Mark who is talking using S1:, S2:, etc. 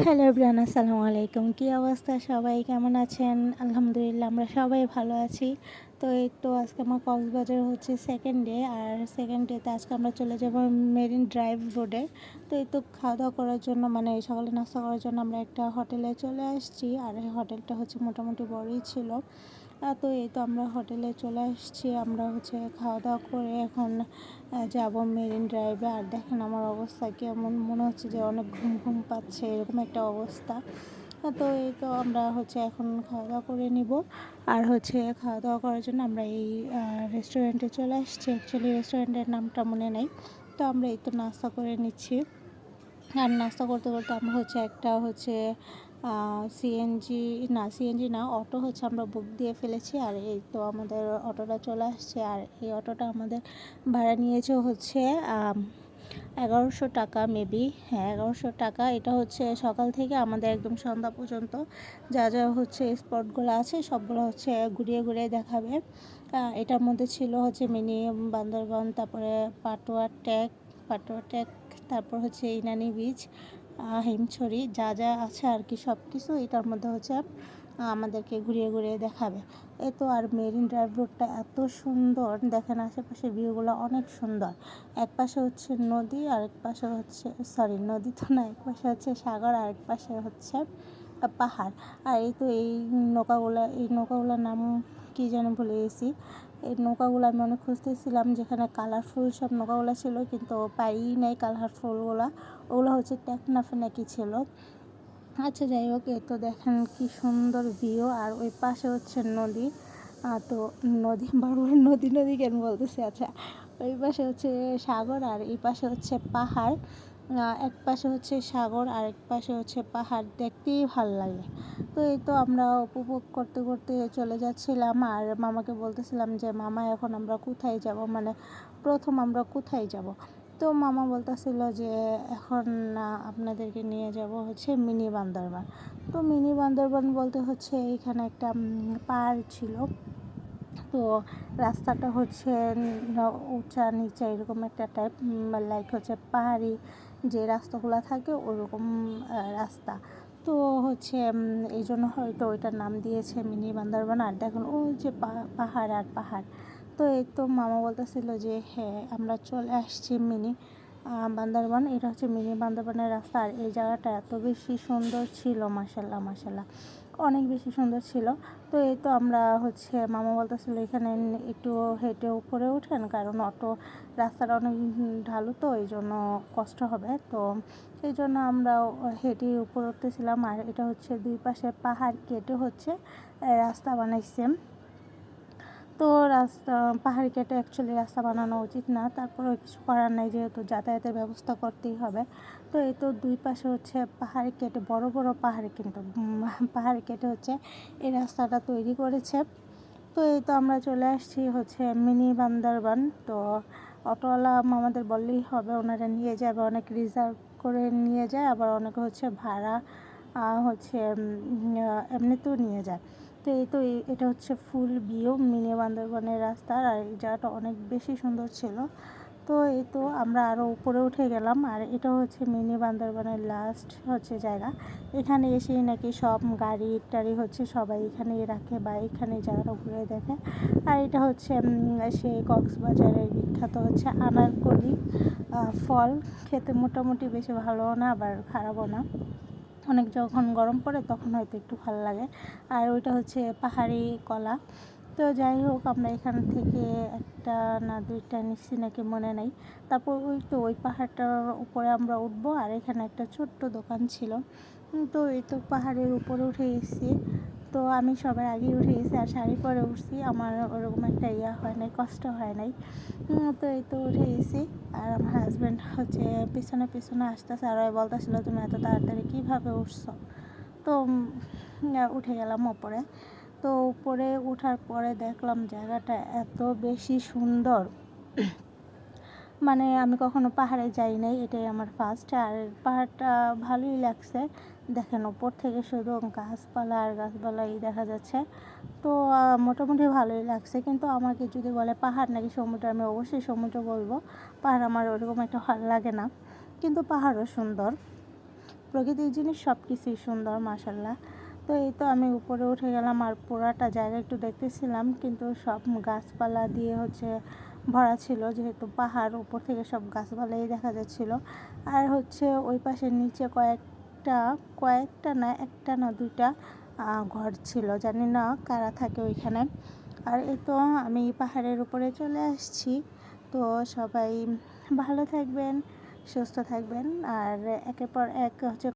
S1: Hello everyone, আসসালামু আলাইকুম। কী অবস্থা, সবাই কেমন আছেন? আলহামদুলিল্লাহ আমরা সবাই ভালো আছি। তো এই তো আজকে আমার কক্সবাজার হচ্ছে সেকেন্ড ডে, আর সেকেন্ড ডেতে আজকে আমরা চলে যাব মেরিন ড্রাইভ রোডে। তো এই তো খাওয়া দাওয়া করার জন্য, মানে সকালে নাস্তা করার জন্য আমরা একটা হোটেলে চলে আসছি, আর এই হোটেলটা হচ্ছে মোটামুটি বড়ই ছিল। তো এই তো আমরা হোটেলে চলে আসছি। আমরা হচ্ছে খাওয়া দাওয়া করে এখন যাব মেরিন ড্রাইভে। আর দেখেন আমার অবস্থা কেমন, মনে হচ্ছে যে অনেক ঘুম ঘুম পাচ্ছে, এরকম একটা অবস্থা। তো এই তো আমরা হচ্ছে এখন খাওয়া দাওয়া করে নিব। আর হচ্ছে খাওয়া দাওয়া করার জন্য আমরা এই রেস্টুরেন্টে চলে আসছি। অ্যাকচুয়ালি রেস্টুরেন্টের নামটা মনে নেই। তো আমরা এই তো নাস্তা করে নিচ্ছি। আর নাস্তা করতে করতে আমরা হচ্ছে একটা হচ্ছে সিএনজি না, অটো হচ্ছে আমরা বুক দিয়ে ফেলেছি। আর এই তো আমাদের অটোটা চলে আসছে। আর এই অটোটা আমাদের ভাড়া নিয়েছে হচ্ছে 1100 টাকা মেবি। হ্যাঁ, 1100 টাকা। এটা হচ্ছে সকাল থেকে আমাদের একদম সন্ধ্যা পর্যন্ত যা যা হচ্ছে স্পটগুলো আছে সবগুলো হচ্ছে ঘুরিয়ে ঘুরিয়ে দেখাবে। এটার মধ্যে ছিল হচ্ছে মিনি বান্দরবান, তারপরে পাটুয়া টেক, তারপর হচ্ছে ইনানি বিচ, হিমছড়ি, যা যা আছে আর কি সব কিছু এটার মধ্যে হচ্ছে আমাদেরকে ঘুরিয়ে ঘুরিয়ে দেখাবে। এ তো আর মেরিন ড্রাইভ রোডটা এত সুন্দর, দেখেন আশেপাশে ভিউগুলো অনেক সুন্দর। এক পাশে হচ্ছে নদী, আরেক পাশে হচ্ছে নদী তো না, এক পাশে হচ্ছে সাগর, আরেক পাশে হচ্ছে পাহাড়। আর এই তো এই নৌকাগুলোর নাম কী যেন ভুলে গেছি। এই নৌকাগুলো আমি অনেক খুঁজতেছিলাম, যেখানে কালারফুল সব নৌকাগুলো ছিল, কিন্তু পাই নাই কালারফুলগুলো। ওগুলো হচ্ছে টেকনাফে নাকি ছিল। আচ্ছা, যাই হোক, এই তো দেখেন কি সুন্দর ভিউ। আর ওই পাশে হচ্ছে নদী। তো নদী বারবার নদী নদী কেন বলতেছে। আচ্ছা, ওই পাশে হচ্ছে সাগর, আর এই পাশে হচ্ছে পাহাড়। এক পাশে হচ্ছে সাগর আর এক পাশে হচ্ছে পাহাড়, দেখতেই ভাল লাগে। তো এই তো আমরা উপভোগ করতে করতে চলে যাচ্ছিলাম। আর মামাকে বলতেছিলাম যে মামা, এখন আমরা কোথায় যাব, মানে প্রথম আমরা কোথায় যাব। তো মামা বলতেছিল যে এখন আপনাদেরকে নিয়ে যাব হচ্ছে মিনি বান্দরবান। তো মিনি বান্দরবান বলতে হচ্ছে এখানে একটা পাহাড় ছিল। তো রাস্তাটা হচ্ছে উঁচা নিচা এরকম একটা টাইপ, লাইক হচ্ছে পাহাড়ি যে রাস্তাগুলো থাকে ওরকম রাস্তা। তো হচ্ছে এই জন্য হয়তো ওইটার নাম দিয়েছে মিনি বান্দরবান। আর দেখুন ও যে পাহাড় আর পাহাড়। তো এই তো মামা বলতেছিল যে হ্যাঁ, আমরা চলে আসছি মিনি বান্দরবান। এটা হচ্ছে মিনি বান্দরবানের রাস্তা। আর এই জায়গাটা এত বেশি সুন্দর ছিল, মাশাল্লাহ মাশাল্লাহ, অনেক বেশি সুন্দর ছিল। তো এই তো আমরা হচ্ছে মামা বলতেছিল এখানে একটু হেঁটে উপরে ওঠেন, কারণ অটো রাস্তাটা অনেক ঢালু, তো এই জন্য কষ্ট হবে। তো সেই জন্য আমরা হেঁটে উপরে উঠতেছিলাম। আর এটা হচ্ছে দুই পাশে পাহাড় কেটে হচ্ছে রাস্তা বানাইছে। তো পাহাড় কেটে অ্যাকচুয়ালি রাস্তা বানানো উচিত না, তারপরেও কিছু করার নাই, যেহেতু যাতায়াতের ব্যবস্থা করতেই হবে। তো এই তো দুই পাশে হচ্ছে পাহাড় কেটে, বড় বড় পাহাড়, কিন্তু পাহাড় কেটে হচ্ছে এই রাস্তাটা তৈরি করেছে। তো এই তো আমরা চলে আসছি হচ্ছে মিনি বান্দরবান। তো অটোওয়ালা আমাদের বললেই হবে, ওনারা নিয়ে যাবে, অনেক রিজার্ভ করে নিয়ে যায়, আবার অনেকে হচ্ছে ভাড়া হচ্ছে এমনিতেও নিয়ে যায়। তো এই তো এটা হচ্ছে ফুল ভিউ মিনি বান্দরবানের রাস্তার। আর এই জায়গাটা অনেক বেশি সুন্দর ছিল। তো এই তো আমরা আরও উপরে উঠে গেলাম। আর এটা হচ্ছে মিনি বান্দরবানের লাস্ট হচ্ছে জায়গা। এখানে এসেই নাকি সব গাড়ি টাড়ি হচ্ছে সবাই এখানেই রাখে, বা এখানেই জায়গাটা ঘুরে দেখে। আর এটা হচ্ছে সেই কক্সবাজারের বিখ্যাত হচ্ছে আনারকলি ফল। খেতে মোটামুটি বেশি ভালোও না, আবার খারাপও না। অনেক যখন গরম পড়ে তখন হয়তো একটু ভালো লাগে। আর ওইটা হচ্ছে পাহাড়ি কলা। তো যাই হোক, আমরা এখান থেকে একটা না দুইটা নিচ্ছি নাকি মনে নেই। তারপর ওই তো ওই পাহাড়টার উপরে আমরা উঠবো। আর এখানে একটা ছোট্ট দোকান ছিল। তো এই তো পাহাড়ের উপরে উঠে গেছি। তো আমি সবার আগেই উঠে গেছি, আর শাড়ি পরে উঠছি, আমার ওরকম একটা হয় নাই, কষ্ট হয় নাই। তো এই তো উঠে গেছি। আর আমার হাজব্যান্ড হচ্ছে পিছনে পিছনে আসতেছে, আর বলতেছিল তুমি এত তাড়াতাড়ি কীভাবে উঠছো। তো উঠে গেলাম ওপরে। তো উপরে ওঠার পরে দেখলাম জায়গাটা এত বেশি সুন্দর, মানে আমি কখনো পাহাড়ে যাই নাই, এটাই আমার ফার্স্ট। আর পাহাড়টা ভালোই লাগছে, দেখেন ওপর থেকে শুধু গাছপালা আর গাছপালাই দেখা যাচ্ছে। তো মোটামুটি ভালোই লাগছে। কিন্তু আমাকে যদি বলে পাহাড় নাকি সমুদ্র, আমি অবশ্যই সমুদ্র বলবো। পাহাড় আমার ওরকম একটা ভালো লাগে না, কিন্তু পাহাড়ও সুন্দর। প্রকৃতির জিনিস সব কিছুই সুন্দর মাশাল্লাহ। তো এই তো আমি উপরে উঠে গেলাম, আর পুরাটা জায়গা একটু দেখতেছিলাম, কিন্তু সব গাছপালা দিয়ে হচ্ছে ভরা ছিল, যেহেতু পাহাড় উপর থেকে সব গাছপালাই দেখা যাচ্ছিল। আর হচ্ছে ওই পাশের নিচে কয়েকটা না, একটা না দুইটা ঘর ছিল, জানি না কারা থাকে ওইখানে। আর এই তো আমি পাহাড়ের উপরে চলে আসছি। তো সবাই ভালো থাকবেন, সুস্থ থাকবেন, আর একের পর এক হচ্ছে